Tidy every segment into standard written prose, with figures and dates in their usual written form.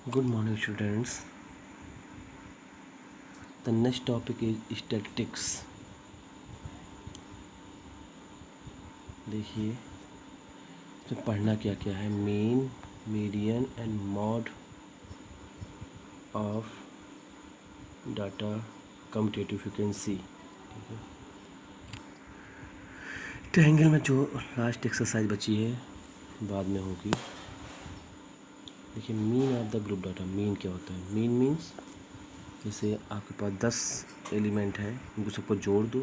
Good morning, students. The next topic is statistics. देखिए इसमें पढ़ना क्या क्या है। Mean, median and mod of data commutative frequency. ठीक है, ट्रायंगल में जो लास्ट एक्सरसाइज बची है बाद में होगी। देखिए mean of the group data. Mean क्या होता है? मीन मीन्स जैसे आपके पास 10 एलिमेंट है, उनको सबको जोड़ दो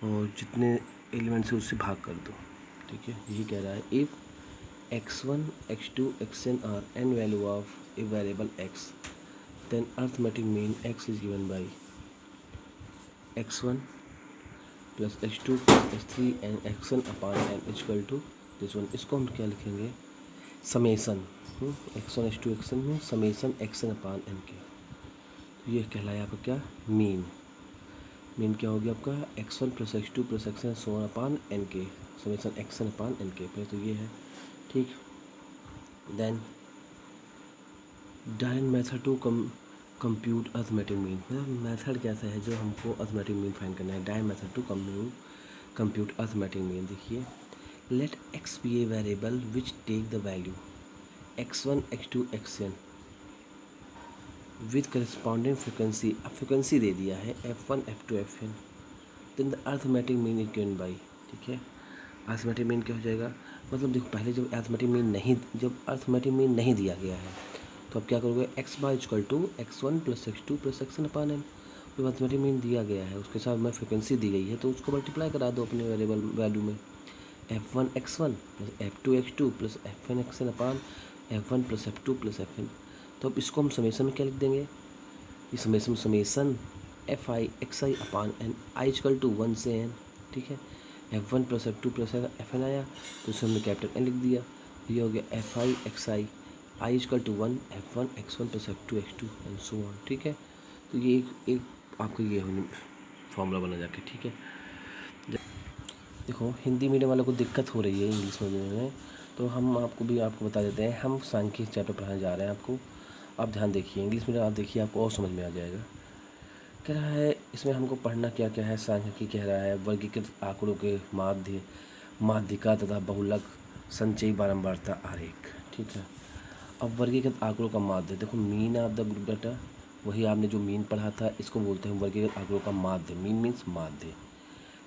और जितने एलिमेंट से उससे भाग कर दो। ठीक है, यही कह रहा है। If x1, x2, xn are n value of a variable x, then arithmetic mean x is given by x1 plus x2 plus x3 and xn upon n is equal to this one। इसको हम क्या लिखेंगे? Summation. x1 x2 xn में summation xn upon n के। तो ये कहलाया आपका क्या? मीन। मीन क्या हो गया आपका? x1 plus x2 plus xn so on upon n के, समेसन xn अपॉन n के। पहले तो ये है, ठीक। Then direct method to compute arithmetic mean. मतलब मेथड कैसा है जो हमको अर्थमेटिक मीन फाइंड करना है। Direct method to compute arithmetic mean. देखिए, let x be a variable which take the value x1 x2 xn with corresponding frequency. अब frequency दे दिया है f1 f2 fn, then the arithmetic mean is given by. ठीक है, arithmetic mean क्या हो जाएगा? मतलब देखो, पहले जब अर्थमेटिक मीन नहीं दिया गया है तो अब क्या करोगे? X bar equal to x1 plus x2 plus xn upon n। जब अर्थमेटिक मीन दिया गया है उसके साथ में फ्रिक्वेंसी दी गई है तो उसको मल्टीप्लाई करा दो अपने वेरिएबल वैल्यू में। f1 x1 plus f2 x2 plus fn xn upon f1 plus f2 plus fn। तो अब इसको हम समेसन में क्या लिख देंगे? ये summation F I X I upon N, I equal to 1 से n। ठीक है, f1 plus f2 plus fn आया तो उसे हमने कैपिटल n लिख दिया। ये हो गया F I X I equal to 1 f1 x1 plus f2 x2 and so on. ठीक है, तो ये एक आपको ये फॉर्मूला बना जाके। ठीक है, देखो हिंदी मीडियम वालों को दिक्कत हो रही है इंग्लिश मीडियम में, तो हम आपको बता देते हैं। हम सांख्यिक चैप्टर पढ़ाने जा रहे हैं आपको। आप ध्यान देखिए, इंग्लिश मीडियम आप देखिए, आपको और समझ में आ जाएगा। कह रहा है इसमें हमको पढ़ना क्या क्या है। सांख्यिकी कह रहा है वर्गीकृत आंकड़ों के माध्य, माध्यिका तथा बहुलक संचयी बारंबारता आरेख। ठीक है, अब वर्गीकृत आंकड़ों का माध्य। देखो mean of the group data, वही आपने जो मीन पढ़ा था, इसको बोलते हैं वर्गीकृत आंकड़ों का माध्य। मीन मीन्स माध्य।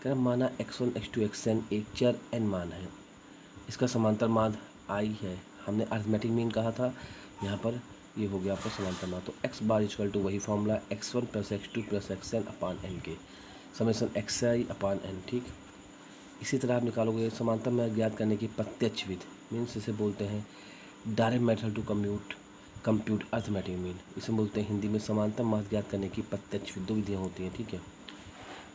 कह रहा माना x1 x2 xn एक चर n मान है, इसका समांतर माध्य i है। हमने अर्थमेटिक मीन कहा था, यहाँ पर ये हो गया आपका समांतर माध्य। तो x बार इक्वल टू वही formula x1 plus x2 plus xn upon n के, समेसन xi अपॉन n। ठीक, इसी तरह आप निकालोगे समांतर माध्य ज्ञात करने की प्रत्यक्ष विधि। मीन्स इसे बोलते हैं direct method to compute arithmetic mean. इसे बोलते हैं हिंदी में समांतर माध्य ज्ञात करने की प्रत्यक्ष विधि। दो विधियाँ होती हैं। ठीक है,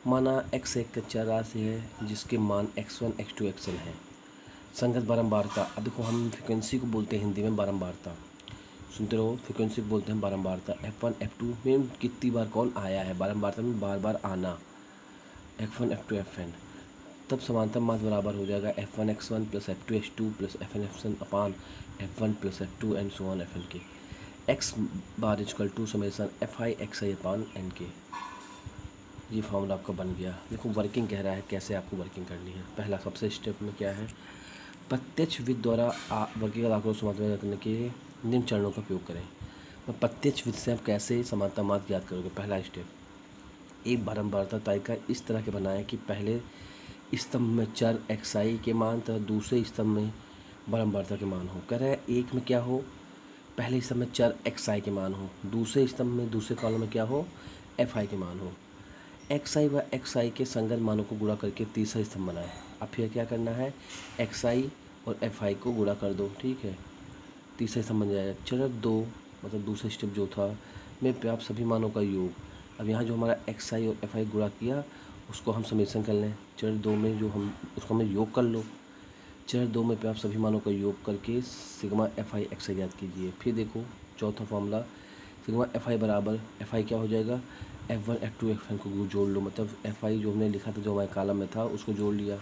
माना x एक चर राशि है जिसके मान x1 x2 xn है। संगत बारंबारता। अब देखो हम फ्रिक्वेंसी को बोलते हैं हिंदी में बारंबारता। सुनते रहो, फ्रिक्वेंसी को बोलते हैं बारंबारता। f1 f2 में कितनी बार कौन आया है, बारंबारता में बार बार आना, f1 f2 fn। तब समांतर माध्य बराबर हो जाएगा f1 x1 plus f2 x2 plus fn fn upon f1 plus f2 and so on fn के। x bar equal to summation F I X I upon N के। ये फॉर्मूला आपका बन गया। देखो वर्किंग कह रहा है कैसे आपको वर्किंग करनी है। पहला सबसे स्टेप में क्या है? प्रत्यक्ष विधि द्वारा वर्गीकृत आंकड़ों को समांतर करने के निम्न चरणों का उपयोग करें। तो प्रत्यक्ष विधि से आप कैसे समांतर माध्य ज्ञात करोगे? पहला स्टेप, एक बारंबारता तालिका इस तरह के बनाएं कि पहले स्तंभ में चर xi के मान तथा दूसरे स्तंभ में बारंबारता के मान हो। कह रहे हैं एक में क्या हो? पहले स्तंभ में चर xi के मान हो, दूसरे स्तंभ में दूसरे कॉलम में क्या हो? fi के मान हो। xi व xi के संगत मानों को गुणा करके तीसरा स्तंभ बनाए। अब फिर क्या करना है? xi और fi को गुणा कर दो। ठीक है, तीसरा स्तंभ बन जाएगा। चरण 2 मतलब दूसरा स्टेप जो था में प्राप्त सभी मानों का योग। अब यहाँ जो हमारा xi और fi गुणा किया उसको हम समेसन कर लें। चरण 2 में जो हम उसको हमें योग कर लो। चरण 2 में प्राप्त सभी मानों का योग करके सिग्मा fi xi ज्ञात कीजिए। फिर देखो चौथा फॉर्मूला, सिग्मा fi बराबर fi क्या हो जाएगा? f1 f2 fn को जोड़ लो। मतलब fi जो हमने लिखा था जो हमारे कॉलम में था उसको जोड़ लिया।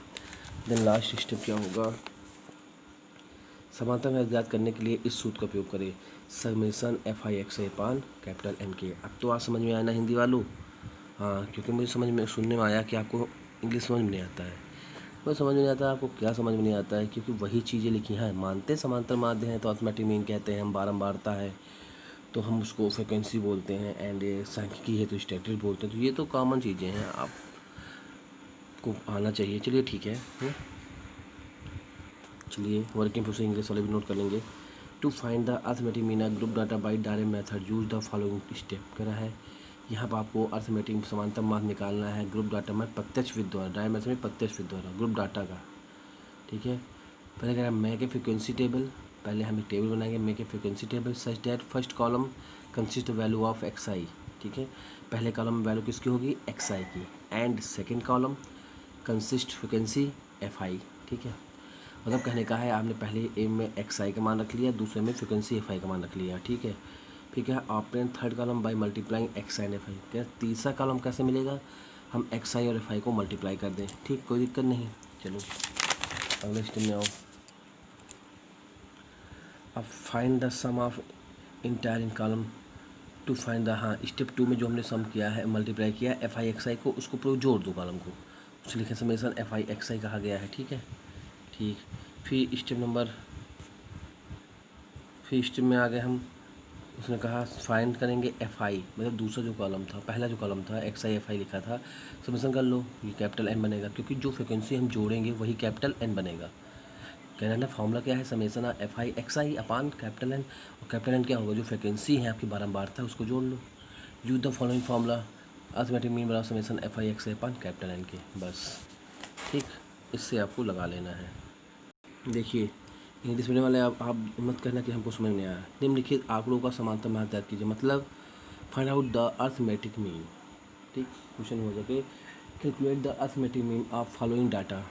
देन लास्ट स्टेप क्या होगा? समांतर में ज्ञात करने के लिए इस सूत्र का उपयोग करें, समेसन FI अपान कैपिटल N के। अब तो आज समझ में आया ना हिंदी वालों? हाँ, क्योंकि मुझे समझ में सुनने में आया कि आपको इंग्लिश समझ में नहीं आता है। वो समझ में नहीं आता, आपको क्या समझ में नहीं आता है? क्योंकि वही चीज़ें लिखी हैं। मानते समांतर माध्य हैं तो अर्थमेटिक मीन कहते हैं, हम बारंबारता है तो हम उसको फ्रिक्वेंसी बोलते हैं, एंड सांख्यिकी है तो स्टैटिस्टिक्स बोलते हैं। तो ये तो कॉमन चीज़ें हैं, आपको आना चाहिए। चलिए ठीक है, चलिए वर्किंग प्रोसेस इंग्लिश वाले भी नोट कर लेंगे। To find the arithmetic mean group data by direct method use the following step करा है। यहाँ पर आपको अर्थमेटिक समांतर माध्य निकालना है ग्रुप डाटा में प्रत्यक्ष विधि द्वारा, डायरेक्ट मेथड में प्रत्यक्ष विधि द्वारा ग्रुप डाटा का। ठीक है, पहले कह रहा है मेक ए फ्रिक्वेंसी टेबल। पहले हम एक टेबल बनाएंगे, make a frequency table such that first column consist value of XI। ठीक है, पहले कॉलम में वैल्यू किसकी होगी? XI की। And second column consist frequency FI। ठीक है, मतलब कहने का है आपने पहले ए में XI का मान रख लिया, दूसरे में फ्रिक्वेंसी FI का मान रख लिया। ठीक है, फिर क्या operand third column by multiplying XI and FI। क्या तीसरा कॉलम कैसे मिलेगा? हम XI और FI को मल्टीप्लाई कर दें। ठीक, कोई दिक्कत नहीं। चलो अगले स्टेप में आओ। अब find the sum of entire in column to find the, हाँ स्टेप 2 में जो हमने सम किया है, मल्टीप्लाई किया है FI XI को, उसको पूरा जोड़ दो कॉलम को, उससे लिखे समेसन FI XI कहा गया है। ठीक है, ठीक। फिर स्टेप में आ गए हम। उसने कहा फाइंड करेंगे FI, मतलब दूसरा जो कॉलम था, पहला जो कॉलम था XI FI लिखा था, समेसन कर लो, ये कैपिटल N बनेगा, क्योंकि जो फ्रिक्वेंसी हम जोड़ेंगे वही कैपिटल N बनेगा। कहना है ना, फॉर्मूला क्या है? Summation FI XI upon capital N। और कैपिटल N क्या होगा? जो फ्रिक्वेंसी है आपकी बारंबारता, उसको जोड़ लो। Use the following formula, arithmetic mean बराबर summation FI XI upon capital N के, बस। ठीक, इससे आपको लगा लेना है। देखिए इंग्लिश मीडियम वाले आप मत कहना कि हमको समझ नहीं आया। निम्नलिखित आंकड़ों का समांतर मान ज्ञात कीजिए, मतलब find out the arithmetic mean. ठीक, क्वेश्चन हो जाके calculate the arithmetic mean of following data.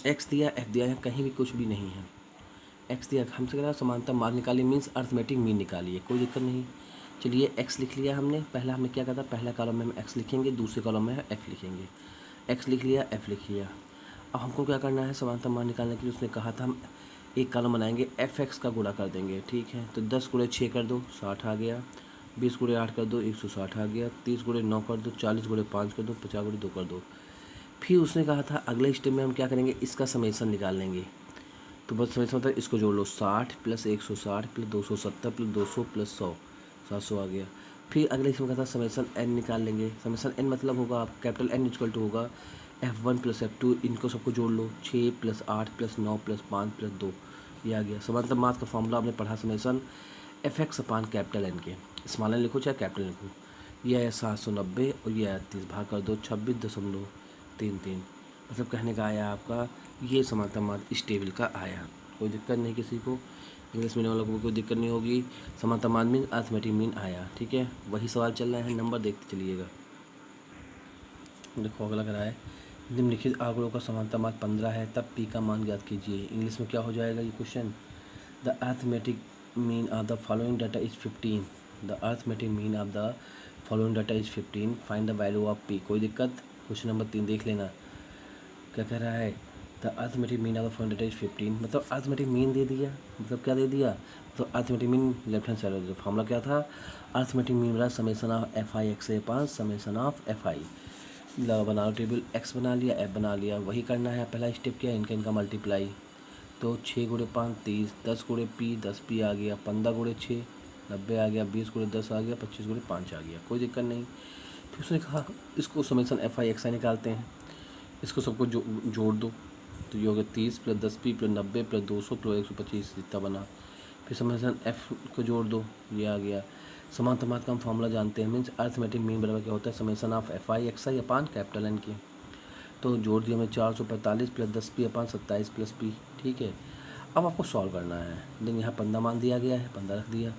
X दिया, F दिया है, कहीं भी कुछ भी नहीं है। X दिया, हमसे कह रहा है समांतर मान निकालिए, मीन्स अर्थमेटिक मीन निकालिए, कोई दिक्कत नहीं। चलिए X लिख लिया हमने। पहला हमने क्या कहा था? पहला कॉलम में हम X लिखेंगे, दूसरे कॉलम में F लिखेंगे। X लिख लिया, F लिख लिया। अब हमको क्या करना है? समांतर मान निकालने के लिए उसने कहा था हम एक कॉलम बनाएंगे, FX का गुणा कर देंगे। ठीक है, तो 10 गुणे 6 कर दो, 60 आ गया। 20 गुणे 8 कर दो, 160 आ गया। 30 गुणे 9 कर दो, 40 गुणे 5 कर दो, 50 गुणे 2 कर दो। फिर उसने कहा था अगले स्टेप में हम क्या करेंगे? इसका समेसन निकाल लेंगे। तो बस समेसन मतलब इसको जोड़ लो, 60 प्लस 160 प्लस 270 प्लस 200 प्लस 100, 700 आ गया। फिर अगले इसमें कहा था समेसन N निकाल लेंगे। समेसन N मतलब होगा कैपिटल N इक्वल टू होगा F1 प्लस F2, इनको सबको जोड़ लो, 6 प्लस 8 प्लस 9 प्लस 5 प्लस 2, ये आ गया। समांतर मास का फॉर्मूला आपने पढ़ा, समेसन FX अपान कैपिटल N के, स्मॉल n लिखो चाहे कैपिटल लिखो। ये आया 790 और ये आया 30, भाग कर दो 26.33। मतलब कहने का आया आपका ये समांतर माध्य इस टेबल का आया। कोई दिक्कत नहीं किसी को, इंग्लिश मीडियम वालों को कोई दिक्कत नहीं होगी। समांतर माध्य मीन अर्थमेटिक मीन आया। ठीक है, वही सवाल चल रहा है, नंबर देखते चलिएगा। देखो अगला करा है, निम्नलिखित आंकड़ों का समांतर माध्य 15 है, तब P का मान ज्ञात कीजिए। इंग्लिश में क्या हो जाएगा ये question? The arithmetic mean of the following data is 15। The arithmetic mean of the following data is 15, find the value of P। कोई दिक्कत? क्वेश्चन नंबर 3 देख लेना क्या कह रहा है। The arithmetic mean of the following data is 15, मतलब arithmetic mean they दिया, मतलब क्या दे दिया? तो arithmetic mean left hand side जो फॉर्मूला क्या था? अर्थमेटिक मीन बराबर summation of FI XI upon summation of FI। बना लो टेबल, X बना लिया, F बना लिया। वही करना है, पहला स्टेप क्या है? इनका मल्टीप्लाई। तो 6 गुणे 5 30, 10 गुणे P 10P आ गया, 15 गुणे 6 90 आ गया, 20 गुणे 10 आ गया, 25 गुणे 5 आ गया। कोई दिक्कत नहीं। फिर उसने कहा इसको समेसन FI XI निकालते हैं, इसको सबको जोड़ दो, तो ये हो गया 30 plus 10P plus 90 plus 200 plus 125, इतना बना। फिर समेसन F को जोड़ दो, ये आ गया। समांतर माध्य का हम फॉर्मूला जानते हैं, मीन्स अर्थमेटिक मीन बराबर क्या होता है? Summation of FI XI upon capital N के। तो जोड़ दिया हमें 445 प्लस 10P अपान 27 प्लस P। ठीक है, अब आपको सॉल्व करना है। देन यहाँ 15 मान दिया गया है, 15 रख दिया।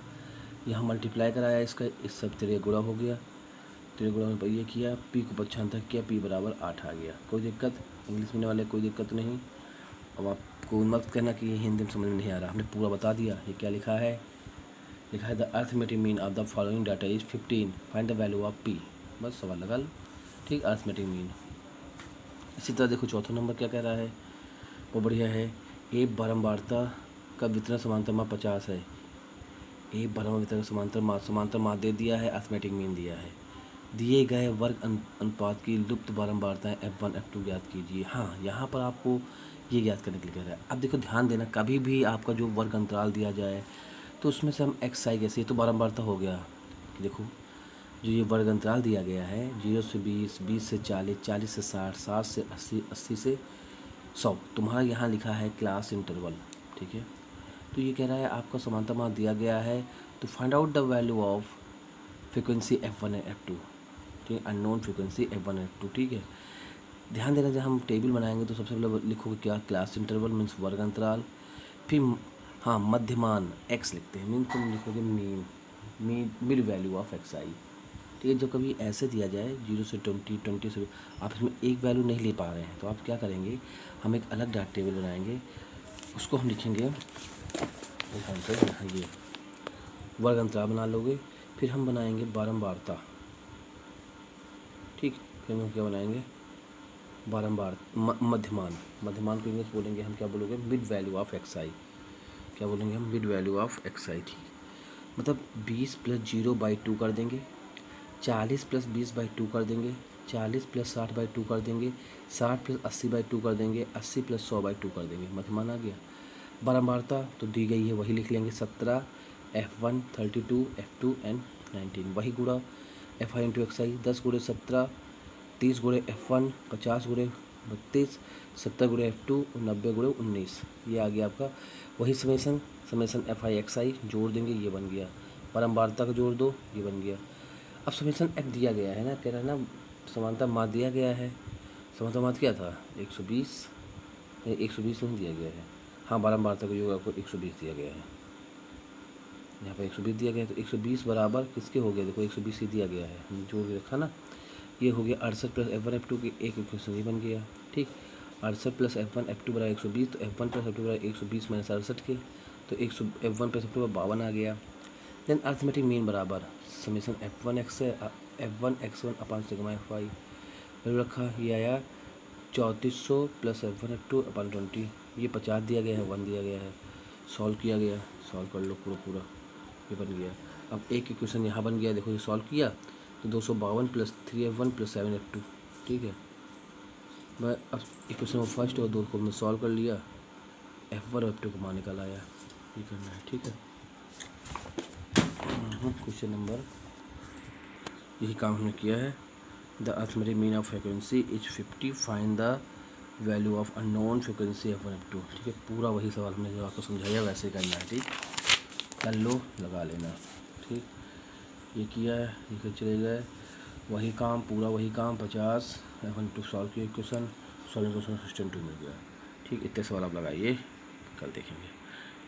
यहाँ मल्टीप्लाई कराया इसका, इस सब तेरे गुणा हो गया, तेरे गुणा में ये किया, P को 95 किया, P बराबर 8 आ गया। कोई दिक्कत? इंग्लिश में वाले कोई दिक्कत नहीं। अब आपको मत कहना कि ये हिंदी में समझ में नहीं आ रहा, हमने पूरा बता दिया। ये क्या लिखा है? लिखा है the arithmetic mean of the following data is 15, find the value of P। बस सवाल लगा लो। ठीक, अर्थमेटिक मीन। इसी तरह देखो चौथा नंबर क्या कह रहा है, वो बढ़िया है। ए बारंबारता का वितरण समांतर माप 50 है। ए बारंबार वितरण समांतर माप दे दिया है, अर्थमेटिक मीन दिया है। दिए गए वर्ग अनुपात की लुप्त बारंबारताएं F1 F2 ज्ञात कीजिए। हाँ, यहाँ पर आपको ये ज्ञात करने के लिए कह रहा है। अब देखो ध्यान देना, कभी भी आपका जो वर्ग अंतराल दिया जाए तो उसमें से हम XI कैसे, ये तो बारंबारता हो गया। देखो जो ये वर्ग अंतराल दिया गया है 0 से 20, 20 से 40, 40 से 60, 60 से 80, 80 से 100, तुम्हारा यहाँ लिखा है क्लास इंटरवल। ठीक है, तो ये कह रहा है आपका समांतर मान दिया गया है, तो find out the value of frequency F1 and F2। ठीक है, unknown frequency F1 and F2। ठीक है, ध्यान देना, जब हम टेबल बनाएंगे तो सबसे पहले लिखोगे क्या, क्लास इंटरवल मीन्स वर्ग अंतराल, फिर हाँ मध्यमान x लिखते हैं, मीन तुम लिखोगे mean mid value of XI। ठीक है, जब कभी ऐसे दिया जाए 0 से 20, 20 से, आप इसमें एक वैल्यू नहीं ले पा रहे हैं तो आप क्या करेंगे, हम एक अलग डाटा टेबल बनाएंगे, उसको हम लिखेंगे ये वर्ग अंतराल बना लोगे, फिर हम बनाएंगे बारंबारता। ठीक, फिर हम क्या बनाएंगे, बारंबार मध्यमान को इंग्लिश बोलेंगे हम, क्या बोलोगे, मिड वैल्यू ऑफ XI। क्या बोलेंगे हम, मिड वैल्यू ऑफ XI। ठीक, मतलब 20 + 0/2 कर देंगे, 40 + 20/2 कर देंगे, 40 + 60/2 कर देंगे, 60 + 80/2 कर देंगे, 80 + 100/2 कर देंगे। मध्यमान आ गया। बारंबारता तो दी गई है, वही लिख लेंगे, 17 F1, 32 F2 एंड 19। वही गुणा FI × XI, 10 × 17, 30 × F1, 50 × 32, 70 × F2 और 90 × 19। ये आ गया आपका वही समेसन FI XI जोड़ देंगे, ये बन गया। बारंबारता का जोड़ दो, ये बन गया। अब समेसन F दिया गया है ना, कह रहा है ना समांतर माध्य दिया गया है। समांतर माध्य क्या था, 120, 120 नहीं दिया गया है, हाँ बारंबारता का योग आपको 120 दिया गया है। यहाँ पर 120 दिया गया है, तो 120 बराबर किसके हो गया, देखो 120 ही दिया गया है, जोड़ के रखा ना। ये हो गया 68 + F1 F2 की एक इक्वेशन, ये बन गया। ठीक, 68 + F1 F2 = 120, तो F1 + F2 = 120 - 68 के, तो F1 + F2 = 52 आ गया। देन अर्थमेटिक मीन बराबर समेसन F1 X1 अपान सिग्मा FI वैल्यू रखा, ये आया 3400 + F1 F2 अपान 20, ये 50 दिया गया है, 1 दिया गया है, सॉल्व किया गया, सॉल्व कर लो पूरा, ये बन गया। अब एक इक्वेशन यहाँ बन गया, देखो ये सॉल्व किया तो 252 + 3F1 + 7F2। ठीक है, मैं अब इक्वेशन फर्स्ट और 2 को मैं सॉल्व कर लिया, F1 और F2 को मान निकाल आया, ये करना है। ठीक है, क्वेश्चन नंबर, यही काम हमने किया है। The arithmetic mean of frequency is 50, find the value of unknown frequency F1 F2। ठीक है, पूरा वही सवाल हमने जो आपको समझाया वैसे करना है। ठीक, कर लो, लगा लेना। ठीक, ये किया है, ये चले गए, वही काम, पूरा वही काम, 50 F1 F2 सॉल्व किया क्वेश्चन, सॉल्विंग क्वेश्चन 62 मिल गया। ठीक, इतने सवाल आप लगाइए, कल देखेंगे।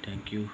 Thank you.